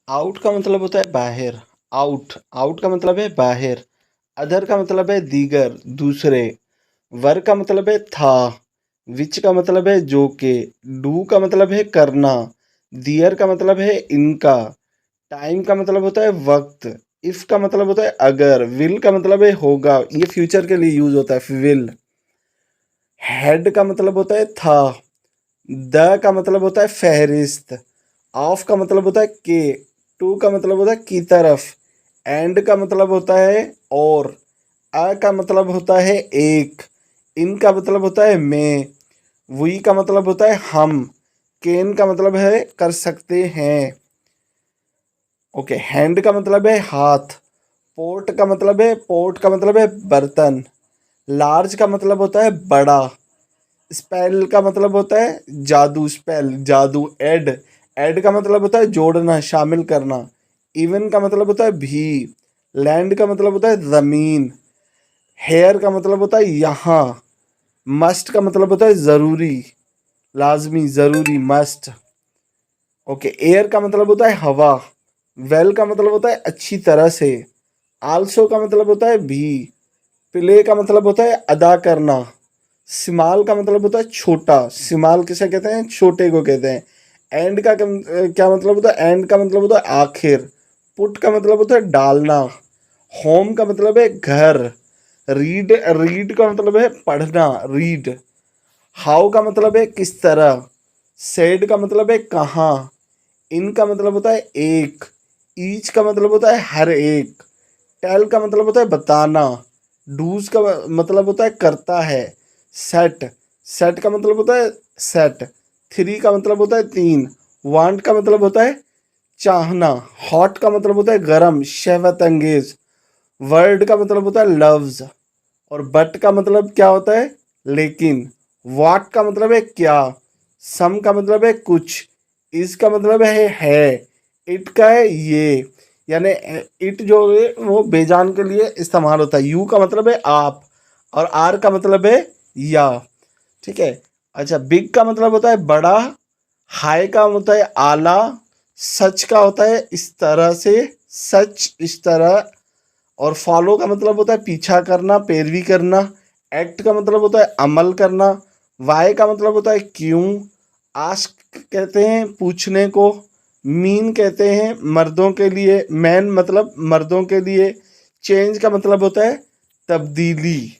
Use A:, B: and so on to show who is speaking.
A: Out का मतलब होता है बाहर। आउट आउट का मतलब है बाहर। अदर का मतलब है दीगर, दूसरे। वर का मतलब है था। विच का मतलब है जो के। डू का मतलब है करना। दियर का मतलब है इनका। टाइम का मतलब होता है वक्त। इफ का मतलब होता है अगर। विल का मतलब है होगा, ये फ्यूचर के लिए यूज होता है विल। हेड का मतलब होता है था। द का मतलब होता है फहरिस्त। ऑफ का मतलब होता है के। टू का मतलब होता है की तरफ। एंड का मतलब होता है और। अ का मतलब होता है एक। इन का मतलब होता है मैं। वी का मतलब होता है हम। कैन का मतलब है कर सकते हैं। ओके, हैंड का मतलब है हाथ। पोर्ट का मतलब है बर्तन। लार्ज का मतलब होता है बड़ा। स्पेल का मतलब होता है जादू। स्पेल जादू। एड एड का मतलब होता है जोड़ना, शामिल करना। इवन का मतलब होता है भी। लैंड का मतलब होता है ज़मीन। हेयर का मतलब होता है यहाँ। मस्ट का मतलब होता है ज़रूरी, लाजमी, ज़रूरी, मस्ट। ओके, एयर का मतलब होता है हवा। वेल का मतलब होता है अच्छी तरह से। आल्सो का मतलब होता है भी। प्ले का मतलब होता है अदा करना। सिमाल का मतलब होता है छोटा। सिमाल किसे कहते हैं? छोटे को कहते हैं। एंड का क्या मतलब होता है? एंड का मतलब होता है आखिर। पुट का मतलब होता है डालना। होम का मतलब है घर। रीड रीड का मतलब है पढ़ना, रीड। हाउ का मतलब है किस तरह। सेड का मतलब है कहाँ। इन का मतलब होता है एक। ईच का मतलब होता है हर एक। टेल का मतलब होता है बताना। डूज का मतलब होता है करता है। सेट सेट का मतलब होता है सेट। थ्री का मतलब होता है तीन। वांट का मतलब होता है चाहना। हॉट का मतलब होता है गरम, शहवत अंगेज। वर्ड का मतलब होता है लव्स। और बट का मतलब क्या होता है? लेकिन। वाट का मतलब है क्या। सम का मतलब है कुछ। इस का मतलब है। इट का है ये। यानी इट जो है वो बेजान के लिए इस्तेमाल होता है। यू का मतलब है आप। और आर का मतलब है या। ठीक है। अच्छा, बिग का मतलब होता है बड़ा। हाई का होता है आला। सच का होता है इस तरह से, सच, इस तरह। और फॉलो का मतलब होता है पीछा करना, पैरवी करना। एक्ट का मतलब होता है अमल करना। वाई का मतलब होता है क्यों। आस्क कहते हैं पूछने को। मीन कहते हैं मर्दों के लिए, मैन मतलब मर्दों के लिए। चेंज का मतलब होता है तब्दीली।